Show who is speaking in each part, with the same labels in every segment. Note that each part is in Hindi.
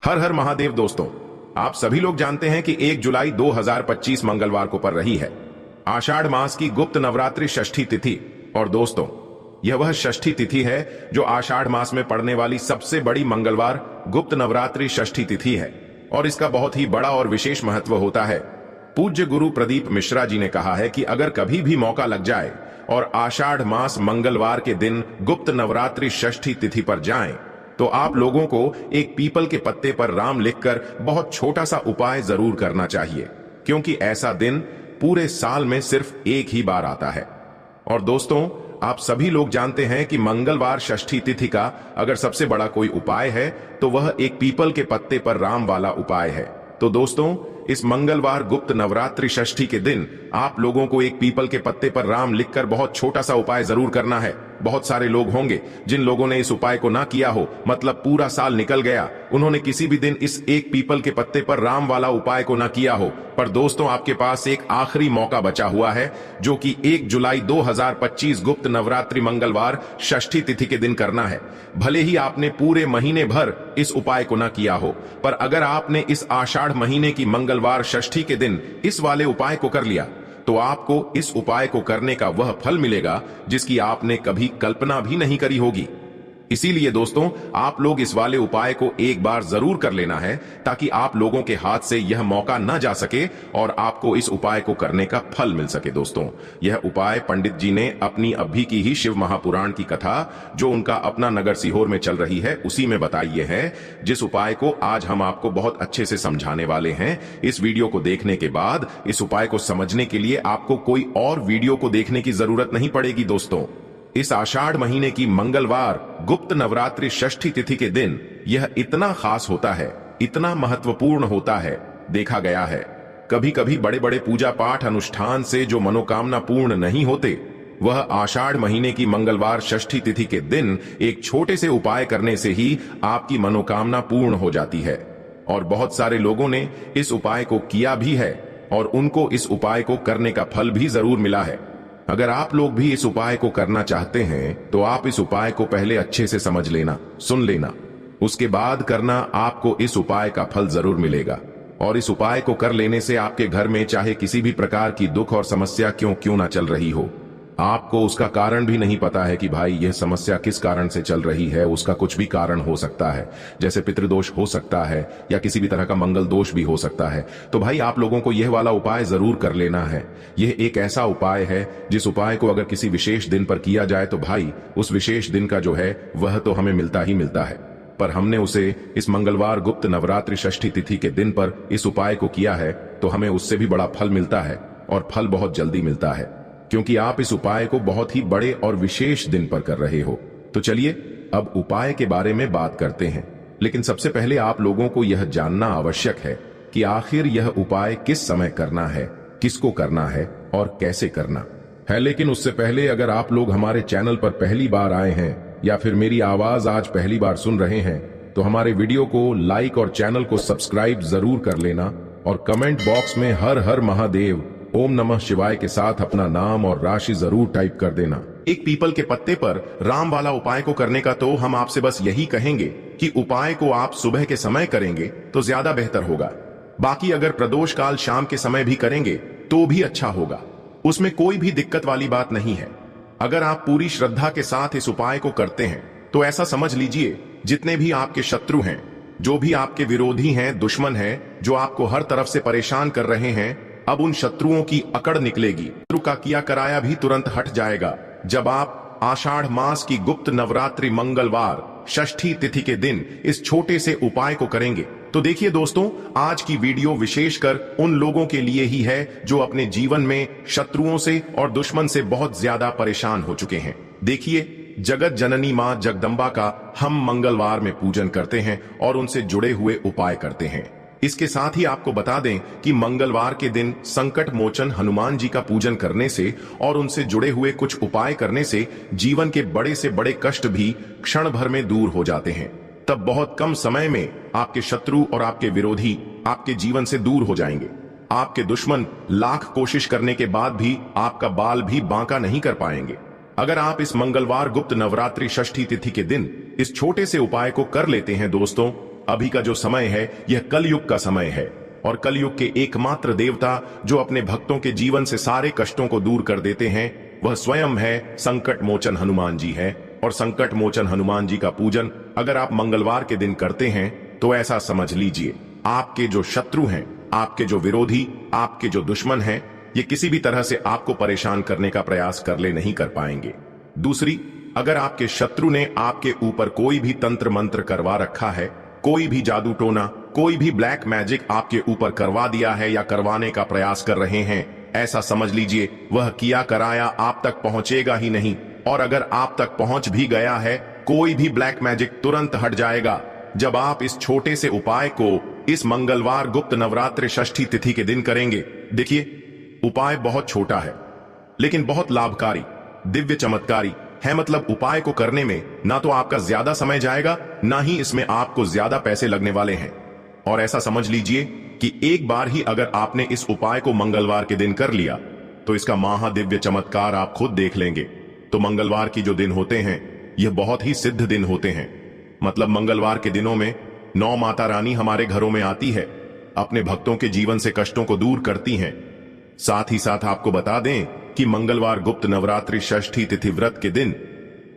Speaker 1: हर हर महादेव दोस्तों, आप सभी लोग जानते हैं कि 1 जुलाई 2025 मंगलवार को पड़ रही है आषाढ़ मास की गुप्त नवरात्रि षष्ठी तिथि। और दोस्तों, यह वह षष्ठी तिथि है जो आषाढ़ मास में पड़ने वाली सबसे बड़ी मंगलवार गुप्त नवरात्रि षष्ठी तिथि है और इसका बहुत ही बड़ा और विशेष महत्व होता है। पूज्य गुरु प्रदीप मिश्रा जी ने कहा है कि अगर कभी भी मौका लग जाए और आषाढ़ मास मंगलवार के दिन गुप्त नवरात्रि षष्ठी तिथि पर जाएं, तो आप लोगों को एक पीपल के पत्ते पर राम लिखकर बहुत छोटा सा उपाय जरूर करना चाहिए, क्योंकि ऐसा दिन पूरे साल में सिर्फ एक ही बार आता है। और दोस्तों, आप सभी लोग जानते हैं कि मंगलवार षष्ठी तिथि का अगर सबसे बड़ा कोई उपाय है तो वह एक पीपल के पत्ते पर राम वाला उपाय है। तो दोस्तों, इस मंगलवार गुप्त नवरात्रि षष्ठी के दिन आप लोगों को एक पीपल के पत्ते पर राम लिखकर बहुत छोटा सा उपाय जरूर करना है। बहुत सारे लोग होंगे जिन लोगों ने इस उपाय को ना किया हो, मतलब पूरा साल निकल गया, उन्होंने किसी भी दिन इस एक पीपल के पत्ते पर राम वाला उपाय को ना किया हो। पर दोस्तों, आपके पास एक आखिरी मौका बचा हुआ है, जो कि 1 जुलाई 2025 गुप्त नवरात्रि मंगलवार षष्ठी तिथि के दिन करना है। भले ही आपने पूरे महीने भर इस उपाय को ना किया हो, पर अगर आपने इस आषाढ़ महीने की मंगलवार षष्ठी के दिन इस वाले उपाय को कर लिया, तो आपको इस उपाय को करने का वह फल मिलेगा जिसकी आपने कभी कल्पना भी नहीं करी होगी। इसीलिए दोस्तों, आप लोग इस वाले उपाय को एक बार जरूर कर लेना है, ताकि आप लोगों के हाथ से यह मौका न जा सके और आपको इस उपाय को करने का फल मिल सके। दोस्तों, यह उपाय पंडित जी ने अपनी अभी की ही शिव महापुराण की कथा, जो उनका अपना नगर सीहोर में चल रही है, उसी में बताइए है, जिस उपाय को आज हम आपको बहुत अच्छे से समझाने वाले हैं। इस वीडियो को देखने के बाद इस उपाय को समझने के लिए आपको कोई और वीडियो को देखने की जरूरत नहीं पड़ेगी। दोस्तों, इस आषाढ़ महीने की मंगलवार गुप्त नवरात्रि षष्ठी तिथि के दिन यह इतना खास होता है, इतना महत्वपूर्ण होता है। देखा गया है कभी कभी बड़े बड़े पूजा पाठ अनुष्ठान से जो मनोकामना पूर्ण नहीं होते, वह आषाढ़ महीने की मंगलवार षष्ठी तिथि के दिन एक छोटे से उपाय करने से ही आपकी मनोकामना पूर्ण हो जाती है। और बहुत सारे लोगों ने इस उपाय को किया भी है और उनको इस उपाय को करने का फल भी जरूर मिला है। अगर आप लोग भी इस उपाय को करना चाहते हैं तो आप इस उपाय को पहले अच्छे से समझ लेना, सुन लेना, उसके बाद करना। आपको इस उपाय का फल जरूर मिलेगा। और इस उपाय को कर लेने से आपके घर में चाहे किसी भी प्रकार की दुख और समस्या क्यों ना चल रही हो, आपको उसका कारण भी नहीं पता है कि भाई यह समस्या किस कारण से चल रही है, उसका कुछ भी कारण हो सकता है, जैसे पितृदोष हो सकता है या किसी भी तरह का मंगल दोष भी हो सकता है, तो भाई आप लोगों को यह वाला उपाय जरूर कर लेना है। यह एक ऐसा उपाय है जिस उपाय को अगर किसी विशेष दिन पर किया जाए तो भाई उस विशेष दिन का जो है वह तो हमें मिलता ही मिलता है। पर हमने उसे इस मंगलवार गुप्त नवरात्रि षष्ठी तिथि के दिन पर इस उपाय को किया है तो हमें उससे भी बड़ा फल मिलता है, और फल बहुत जल्दी मिलता है, क्योंकि आप इस उपाय को बहुत ही बड़े और विशेष दिन पर कर रहे हो। तो चलिए अब उपाय के बारे में बात करते हैं। लेकिन सबसे पहले आप लोगों को यह जानना आवश्यक है कि आखिर यह उपाय किस समय करना है, किसको करना है और कैसे करना है। लेकिन उससे पहले अगर आप लोग हमारे चैनल पर पहली बार आए हैं या फिर मेरी आवाज आज पहली बार सुन रहे हैं, तो हमारे वीडियो को लाइक और चैनल को सब्सक्राइब जरूर कर लेना और कमेंट बॉक्स में हर हर महादेव, ओम नमः शिवाय के साथ अपना नाम और राशि जरूर टाइप कर देना। एक पीपल के पत्ते पर राम वाला उपाय को करने का तो हम आपसे बस यही कहेंगे कि उपाय को आप सुबह के समय करेंगे तो ज्यादा बेहतर होगा। बाकी अगर प्रदोष काल शाम के समय भी करेंगे तो भी अच्छा होगा, उसमें कोई भी दिक्कत वाली बात नहीं है। अगर आप पूरी श्रद्धा के साथ इस उपाय को करते हैं तो ऐसा समझ लीजिए जितने भी आपके शत्रु हैं, जो भी आपके विरोधी हैं, दुश्मन हैं, जो आपको हर तरफ से परेशान कर रहे हैं, अब उन शत्रुओं की अकड़ निकलेगी। शत्रु का किया कराया भी तुरंत हट जाएगा जब आप आषाढ़ मास की गुप्त नवरात्रि मंगलवार षष्ठी तिथि के दिन इस छोटे से उपाय को करेंगे। तो देखिए दोस्तों, आज की वीडियो विशेषकर उन लोगों के लिए ही है जो अपने जीवन में शत्रुओं से और दुश्मन से बहुत ज्यादा परेशान हो चुके हैं। देखिए, जगत जननी मां जगदम्बा का हम मंगलवार में पूजन करते हैं और उनसे जुड़े हुए उपाय करते हैं। इसके साथ ही आपको बता दें कि मंगलवार के दिन संकट मोचन हनुमान जी का पूजन करने से और उनसे जुड़े हुए कुछ उपाय करने से जीवन के बड़े से बड़े कष्ट भी क्षण भर में दूर हो जाते हैं। तब बहुत कम समय में आपके शत्रु और आपके विरोधी आपके जीवन से दूर हो जाएंगे। आपके दुश्मन लाख कोशिश करने के बाद भी आपका बाल भी बांका नहीं कर पाएंगे। अगर आप इस मंगलवार गुप्त नवरात्रि षष्ठी तिथि के दिन इस छोटे से उपाय को कर लेते हैं दोस्तों, अभी का जो समय है यह कलयुग का समय है और कलयुग के एकमात्र देवता जो अपने भक्तों के जीवन से सारे कष्टों को दूर कर देते हैं वह स्वयं है संकट मोचन हनुमान जी है। और संकट मोचन हनुमान जी का पूजन अगर आप मंगलवार के दिन करते हैं तो ऐसा समझ लीजिए आपके जो शत्रु हैं, आपके जो विरोधी, आपके जो दुश्मन हैं, ये किसी भी तरह से आपको परेशान करने का प्रयास कर ले नहीं कर पाएंगे। दूसरी, अगर आपके शत्रु ने आपके ऊपर कोई भी तंत्र मंत्र करवा रखा है, कोई भी जादू टोना, कोई भी ब्लैक मैजिक आपके ऊपर करवा दिया है या करवाने का प्रयास कर रहे हैं, ऐसा समझ लीजिए वह किया कराया आप तक पहुंचेगा ही नहीं। और अगर आप तक पहुंच भी गया है कोई भी ब्लैक मैजिक तुरंत हट जाएगा जब आप इस छोटे से उपाय को इस मंगलवार गुप्त नवरात्रि षष्ठी तिथि के दिन करेंगे। देखिए उपाय बहुत छोटा है लेकिन बहुत लाभकारी, दिव्य चमत्कारी है। मतलब उपाय को करने में ना तो आपका ज्यादा समय जाएगा, ना ही इसमें आपको ज्यादा पैसे लगने वाले हैं। और ऐसा समझ लीजिए कि एक बार ही अगर आपने इस उपाय को मंगलवार के दिन कर लिया तो इसका महादिव्य चमत्कार आप खुद देख लेंगे। तो मंगलवार की जो दिन होते हैं यह बहुत ही सिद्ध दिन होते हैं। मतलब मंगलवार के दिनों में 9 माता रानी हमारे घरों में आती है, अपने भक्तों के जीवन से कष्टों को दूर करती हैं। साथ ही साथ आपको बता दें कि मंगलवार गुप्त नवरात्रि षष्ठी तिथि व्रत के दिन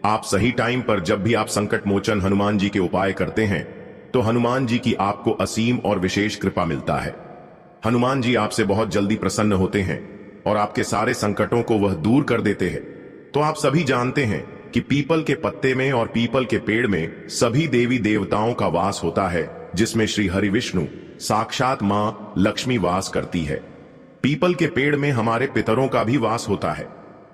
Speaker 1: आप सही टाइम पर जब भी आप संकट मोचन हनुमान जी के उपाय करते हैं तो हनुमान जी की आपको असीम और विशेष कृपा मिलता है। हनुमान जी आपसे बहुत जल्दी प्रसन्न होते हैं और आपके सारे संकटों को वह दूर कर देते हैं। तो आप सभी जानते हैं कि पीपल के पत्ते में और पीपल के पेड़ में सभी देवी देवताओं का वास होता है, जिसमें श्री हरि विष्णु साक्षात मां लक्ष्मी वास करती है। पीपल के पेड़ में हमारे पितरों का भी वास होता है।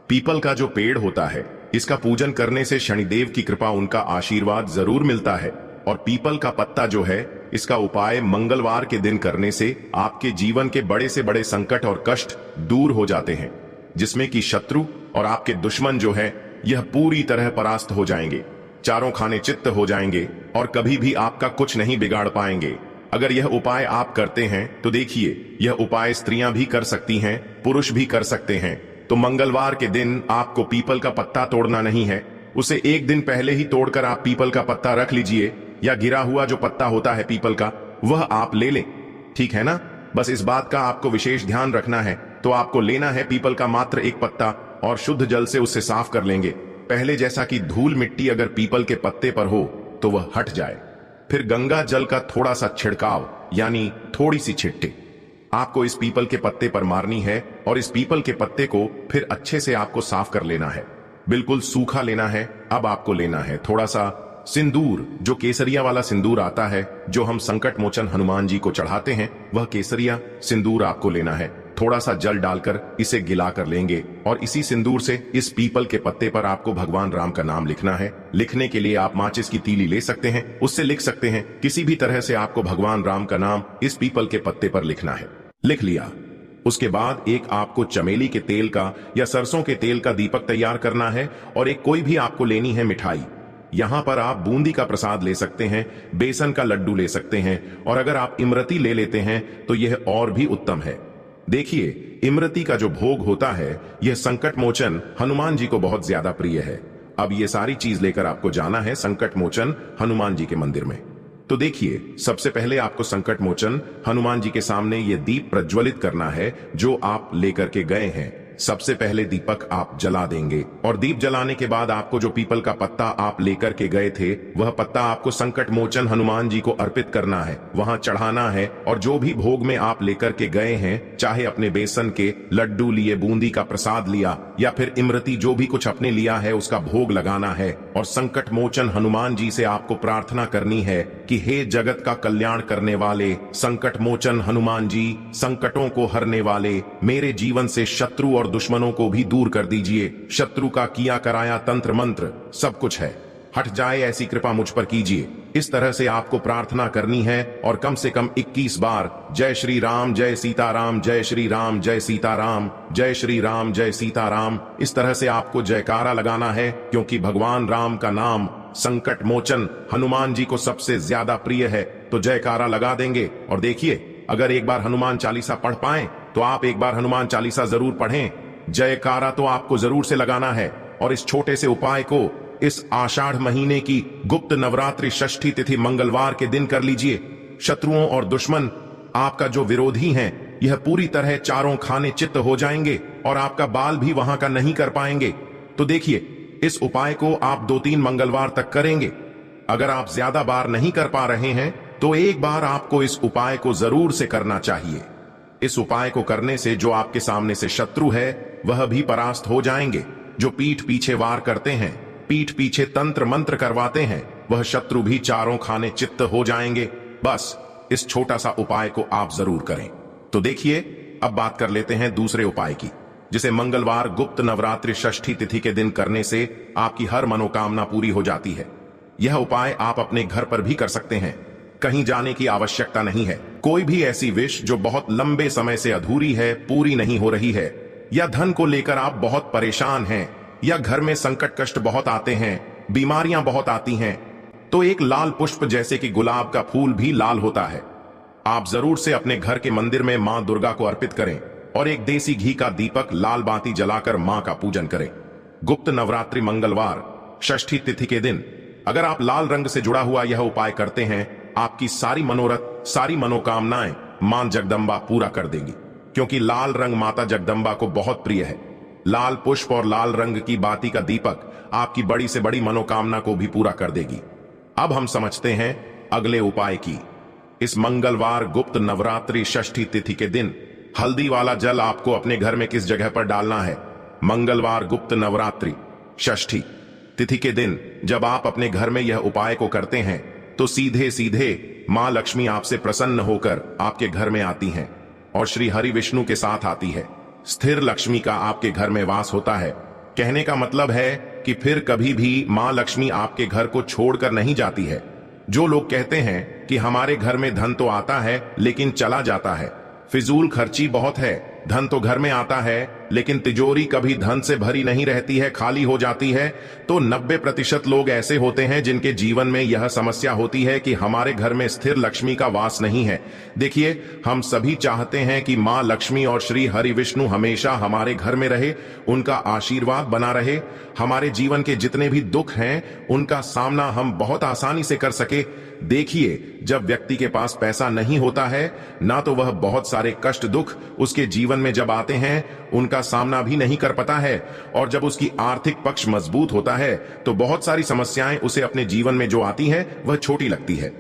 Speaker 1: पीपल का जो पेड़ होता है इसका पूजन करने से शनिदेव की कृपा, उनका आशीर्वाद जरूर मिलता है। और पीपल का पत्ता जो है इसका उपाय मंगलवार के दिन करने से आपके जीवन के बड़े से बड़े संकट और कष्ट दूर हो जाते हैं, जिसमें कि शत्रु और आपके दुश्मन जो है यह पूरी तरह परास्त हो जाएंगे, चारों खाने चित्त हो जाएंगे और कभी भी आपका कुछ नहीं बिगाड़ पाएंगे। अगर यह उपाय आप करते हैं तो देखिए यह उपाय स्त्रियां भी कर सकती हैं, पुरुष भी कर सकते हैं। तो मंगलवार के दिन आपको पीपल का पत्ता तोड़ना नहीं है, उसे एक दिन पहले ही तोड़कर आप पीपल का पत्ता रख लीजिए, या गिरा हुआ जो पत्ता होता है पीपल का वह आप ले लें। ठीक है ना? बस इस बात का आपको विशेष ध्यान रखना है। तो आपको लेना है पीपल का मात्र एक पत्ता और शुद्ध जल से उसे साफ कर लेंगे। पहले जैसा कि धूल मिट्टी अगर पीपल के पत्ते पर हो तो वह हट जाए। फिर गंगा जल का थोड़ा सा छिड़काव यानी थोड़ी सी छिट्टी आपको इस पीपल के पत्ते पर मारनी है और इस पीपल के पत्ते को फिर अच्छे से आपको साफ कर लेना है, बिल्कुल सूखा लेना है। अब आपको लेना है थोड़ा सा सिंदूर, जो केसरिया वाला सिंदूर आता है जो हम संकट मोचन हनुमान जी को चढ़ाते हैं, वह केसरिया सिंदूर आपको लेना है। थोड़ा सा जल डालकर इसे गिला कर लेंगे और इसी सिंदूर से इस पीपल के पत्ते पर आपको भगवान राम का नाम लिखना है। लिखने के लिए आप माचिस की तीली ले सकते हैं, उससे लिख सकते हैं। किसी भी तरह से आपको भगवान राम का नाम इस पीपल के पत्ते पर लिखना है। लिख लिया, उसके बाद एक आपको चमेली के तेल का या सरसों के तेल का दीपक तैयार करना है और एक कोई भी आपको लेनी है मिठाई। यहां पर आप बूंदी का प्रसाद ले सकते हैं, बेसन का लड्डू ले सकते हैं और अगर आप इमरती ले लेते हैं तो यह और भी उत्तम है। देखिए इमरती का जो भोग होता है यह संकट मोचन हनुमान जी को बहुत ज्यादा प्रिय है। अब ये सारी चीज लेकर आपको जाना है संकट मोचन हनुमान जी के मंदिर में। तो देखिए सबसे पहले आपको संकट मोचन हनुमान जी के सामने ये दीप प्रज्वलित करना है जो आप लेकर के गए हैं। सबसे पहले दीपक आप जला देंगे और दीप जलाने के बाद आपको जो पीपल का पत्ता आप लेकर के गए थे वह पत्ता आपको संकट मोचन हनुमान जी को अर्पित करना है, वहां चढ़ाना है। और जो भी भोग में आप लेकर के गए हैं, चाहे अपने बेसन के लड्डू लिए, बूंदी का प्रसाद लिया या फिर इमरती, जो भी कुछ अपने लिया है उसका भोग लगाना है। और संकट मोचन हनुमान जी से आपको प्रार्थना करनी है कि हे जगत का कल्याण करने वाले संकट मोचन हनुमान जी, संकटों को हरने वाले, मेरे जीवन से शत्रु और दुश्मनों को भी दूर कर दीजिए। शत्रु का किया कराया तंत्र मंत्र सब कुछ है, हट जाए ऐसी कृपा मुझ पर कीजिए। इस तरह से आपको प्रार्थना करनी है और कम से कम 21 बार जय श्री राम जय सीताराम, जय श्री राम जय सीताराम, जय श्री राम जय सीताराम, इस तरह से आपको जयकारा लगाना है। क्योंकि भगवान राम का नाम संकट मोचन हनुमान जी को सबसे ज्यादा प्रिय है। तो जयकारा लगा देंगे। और देखिए अगर एक बार हनुमान चालीसा पढ़ पाए तो आप एक बार हनुमान चालीसा जरूर पढ़ें। जयकारा तो आपको जरूर से लगाना है और इस छोटे से उपाय को इस आषाढ़ महीने की गुप्त नवरात्रि षष्ठी तिथि मंगलवार के दिन कर लीजिए। शत्रुओं और दुश्मन, आपका जो विरोधी हैं, यह पूरी तरह चारों खाने चित्त हो जाएंगे और आपका बाल भी वहां का नहीं कर पाएंगे। तो देखिए, इस उपाय को आप 2-3 मंगलवार तक करेंगे। अगर आप ज्यादा बार नहीं कर पा रहे हैं तो एक बार आपको इस उपाय को जरूर से करना चाहिए। इस उपाय को करने से जो आपके सामने से शत्रु है वह भी परास्त हो जाएंगे। जो पीठ पीछे वार करते हैं, पीठ पीछे तंत्र मंत्र करवाते हैं, वह शत्रु भी चारों खाने चित्त हो जाएंगे। बस इस छोटा सा उपाय को आप जरूर करें। तो देखिए, अब बात कर लेते हैं दूसरे उपाय की, जिसे मंगलवार गुप्त नवरात्रि षष्ठी तिथि के दिन करने से आपकी हर मनोकामना पूरी हो जाती है। यह उपाय आप अपने घर पर भी कर सकते हैं। कहीं जाने की आवश्यकता नहीं है। कोई भी ऐसी विश जो बहुत लंबे समय से अधूरी है, पूरी नहीं हो रही है, या धन को लेकर आप बहुत परेशान हैं, या घर में संकट कष्ट बहुत आते हैं, बीमारियां बहुत आती हैं, तो एक लाल पुष्प जैसे कि गुलाब का फूल भी लाल होता है, आप जरूर से अपने घर के मंदिर में मां दुर्गा को अर्पित करें और एक देसी घी का दीपक लाल बाती जलाकर मां का पूजन करें। गुप्त नवरात्रि मंगलवार षष्ठी तिथि के दिन अगर आप लाल रंग से जुड़ा हुआ यह उपाय करते हैं, आपकी सारी मनोरथ, सारी मनोकामनाएं मां जगदम्बा पूरा कर देंगी, क्योंकि लाल रंग माता जगदम्बा को बहुत प्रिय है। लाल पुष्प और लाल रंग की बाती का दीपक आपकी बड़ी से बड़ी मनोकामना को भी पूरा कर देगी। अब हम समझते हैं अगले उपाय की। इस मंगलवार गुप्त नवरात्रि षष्ठी तिथि के दिन हल्दी वाला जल आपको अपने घर में किस जगह पर डालना है। मंगलवार गुप्त नवरात्रि षष्ठी तिथि के दिन जब आप अपने घर में यह उपाय को करते हैं तो सीधे सीधे मां लक्ष्मी आपसे प्रसन्न होकर आपके घर में आती हैं और श्री हरि विष्णु के साथ आती है। स्थिर लक्ष्मी का आपके घर में वास होता है। कहने का मतलब है कि फिर कभी भी मां लक्ष्मी आपके घर को छोड़कर नहीं जाती है। जो लोग कहते हैं कि हमारे घर में धन तो आता है लेकिन चला जाता है, फिजूल खर्ची बहुत है, धन तो घर में आता है लेकिन तिजोरी कभी धन से भरी नहीं रहती है, खाली हो जाती है, तो 90% लोग ऐसे होते हैं जिनके जीवन में यह समस्या होती है कि हमारे घर में स्थिर लक्ष्मी का वास नहीं है। देखिए, हम सभी चाहते हैं कि मां लक्ष्मी और श्री हरि विष्णु हमेशा हमारे घर में रहे, उनका आशीर्वाद बना रहे, हमारे जीवन के जितने भी दुख हैं उनका सामना हम बहुत आसानी से कर सके। देखिए, जब व्यक्ति के पास पैसा नहीं होता है ना, तो वह बहुत सारे कष्ट दुख उसके जीवन में जब आते हैं उनका सामना भी नहीं कर पाता है, और जब उसकी आर्थिक पक्ष मजबूत होता है तो बहुत सारी समस्याएं उसे अपने जीवन में जो आती हैं वह छोटी लगती है।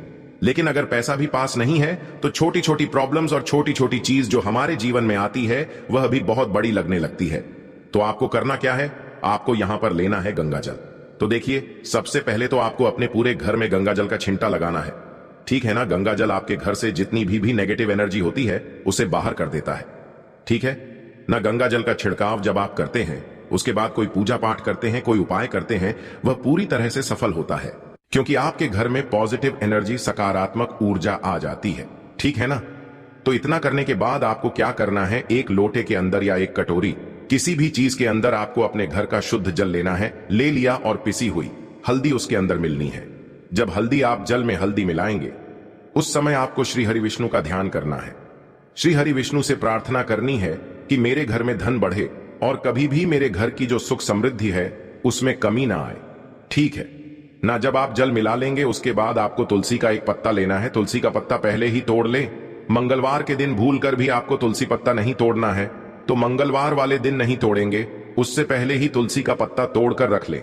Speaker 1: लेकिन अगर पैसा भी पास नहीं है तो छोटी छोटी प्रॉब्लम्स और छोटी छोटी चीज जो हमारे जीवन में आती है वह भी बहुत बड़ी लगने लगती है। तो आपको करना क्या है? आपको यहां पर लेना है गंगा जल। तो देखिए, सबसे पहले तो आपको अपने पूरे घर में गंगा जल का छिंटा लगाना है। ठीक है ना? गंगा जल आपके घर से जितनी भी नेगेटिव एनर्जी होती है उसे बाहर कर देता है। ठीक है ना? गंगा जल का छिड़काव जब आप करते हैं, उसके बाद कोई पूजा पाठ करते हैं, कोई उपाय करते हैं, वह पूरी तरह से सफल होता है, क्योंकि आपके घर में पॉजिटिव एनर्जी, सकारात्मक ऊर्जा आ जाती है। ठीक है ना? तो इतना करने के बाद आपको क्या करना है? एक लोटे के अंदर या एक कटोरी, किसी भी चीज के अंदर आपको अपने घर का शुद्ध जल लेना है। ले लिया और पिसी हुई हल्दी उसके अंदर मिलनी है। जब हल्दी आप जल में हल्दी मिलाएंगे, उस समय आपको श्री हरि विष्णु का ध्यान करना है। श्री हरि विष्णु से प्रार्थना करनी है कि मेरे घर में धन बढ़े और कभी भी मेरे घर की जो सुख समृद्धि है उसमें कमी ना आए। ठीक है ना? जब आप जल मिला लेंगे उसके बाद आपको तुलसी का एक पत्ता लेना है। तुलसी का पत्ता पहले ही तोड़ ले। मंगलवार के दिन भूल कर भी आपको तुलसी पत्ता नहीं तोड़ना है, तो मंगलवार वाले दिन नहीं तोड़ेंगे, उससे पहले ही तुलसी का पत्ता तोड़कर रख ले।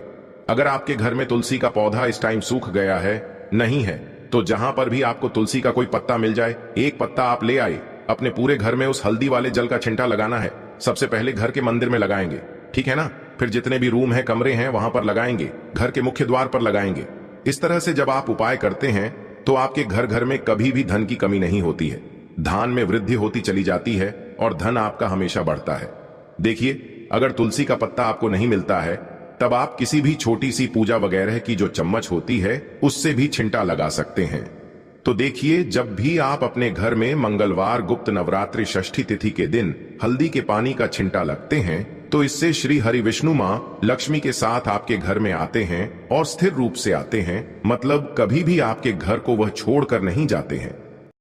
Speaker 1: अगर आपके घर में तुलसी का पौधा इस टाइम सूख गया है, नहीं है, तो जहां पर भी आपको तुलसी का कोई पत्ता मिल जाए, एक पत्ता आप ले आए, अपने पूरे घर में उस हल्दी वाले जल का छिंटा लगाना है। सबसे पहले घर के मंदिर में लगाएंगे। ठीक है ना? फिर जितने भी रूम है, कमरे हैं, वहां पर लगाएंगे, घर के मुख्य द्वार पर लगाएंगे। इस तरह से जब आप उपाय करते हैं तो आपके घर घर में कभी भी धन की कमी नहीं होती है। धान में वृद्धि होती चली जाती है और धन आपका हमेशा बढ़ता है। देखिए, अगर तुलसी का पत्ता आपको नहीं मिलता है, तब आप किसी भी छोटी सी पूजा वगैरह की जो चम्मच होती है उससे भी छिंटा लगा सकते हैं। तो देखिए, जब भी आप अपने घर में मंगलवार गुप्त नवरात्रि षष्ठी तिथि के दिन हल्दी के पानी का छिंटा लगते हैं, तो इससे श्री हरि विष्णु मां लक्ष्मी के साथ आपके घर में आते हैं और स्थिर रूप से आते हैं। मतलब कभी भी आपके घर को वह छोड़कर नहीं जाते हैं।